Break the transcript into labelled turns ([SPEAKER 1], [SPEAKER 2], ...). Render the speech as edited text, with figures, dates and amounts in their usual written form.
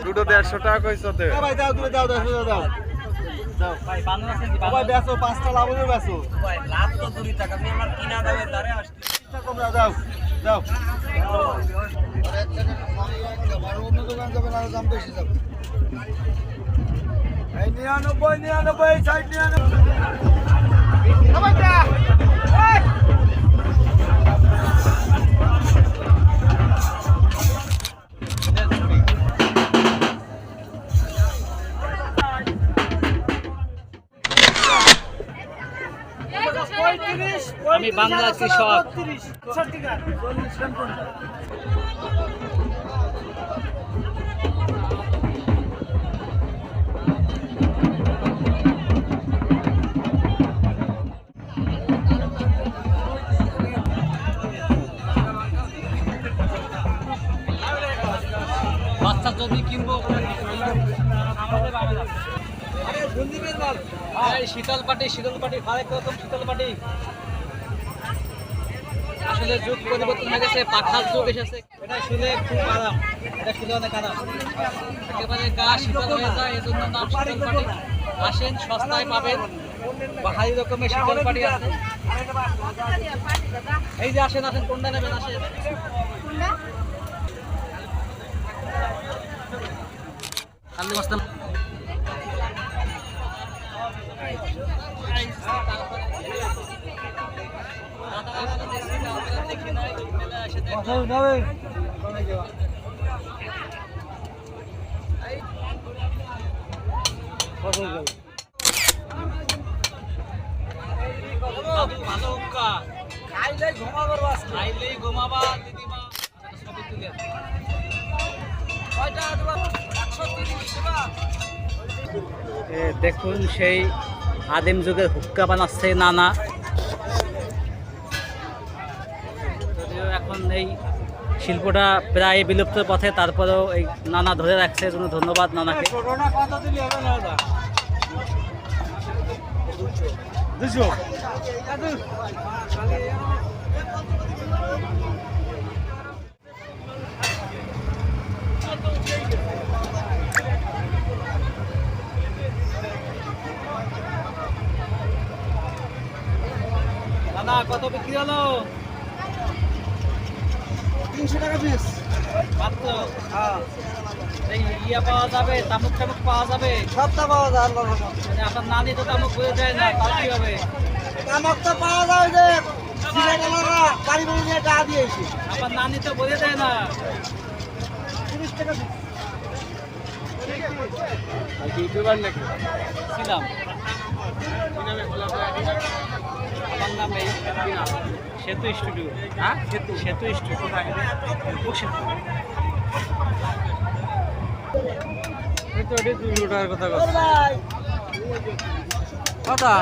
[SPEAKER 1] দুটো 150 টাকা কইছো তে
[SPEAKER 2] ভাই দাও তুমি দাও 10 দাও দাও ভাই বানু আছে ভাই বেচো 5টা লাভ হবে বেচো ভাই লাভ তো 2 টাকা তুমি আমার কিনা দাও তারে আসছে চেষ্টা করো দাও দাও আরে একটা আর অন্য দোকান যাবে না দাম বেশি যাবে এই 99 সাইড 99 ভাই দা এই
[SPEAKER 3] আমি বাংলা কৃষক। বাচ্চা যদি কিনবো শীতল পাটি আরেক রকম শীতল পাটি। আসলে যুগ পরিবর্তন হয়ে গেছে, পাখার যুগ এসেছে। এটা শুনে খুব আরাম, এটা শুনে অনেক আরাম, একেবারে গা শীতল হয়ে যায়, এজন্য নাম শীতল পাটি। আসেন, সস্তায় পাবেন, বাহারি রকমের শীতল পাটি আছে। এই যে আসেন আসেন, কোনটা নেবেন আসেন। আলু বস্তা ঘুমাবা দিদিমা ছবি তুলে দেখুন সেই আদিম যুগের হুক্কা বানাচ্ছে নানা। যদিও এখন এই শিল্পটা প্রায় বিলুপ্ত পথে, তারপরেও এই নানা ধরে রাখছে, এর জন্য ধন্যবাদ নানাকে। নানা কত বিক্রি হলো?
[SPEAKER 2] 300 টাকা পিস
[SPEAKER 3] মাত্র। এই ইয়া পাওয়া যাবে, তামুক টামুক পাওয়া যাবে?
[SPEAKER 2] সবটা পাওয়া যায়।
[SPEAKER 3] মানে আপনার নানি তো তামুক বুঝে যায় না, তার কি হবে?
[SPEAKER 2] তামাক তো পাওয়া যায়, যে সিনেমারা বাড়ি বাড়ি নিয়ে টাকা দিয়েছি।
[SPEAKER 3] আপনার নানি তো বুঝে যায় না।
[SPEAKER 2] 30 টাকা পিস।
[SPEAKER 1] ইউটিউবার নাকি?
[SPEAKER 3] ছিলাম। আমার নাম এই সেতু স্টুডিও। হ্যাঁ, সেতু স্টুডিও।
[SPEAKER 1] এই তো 200 টাকার কথা
[SPEAKER 2] ভাই
[SPEAKER 1] কথা।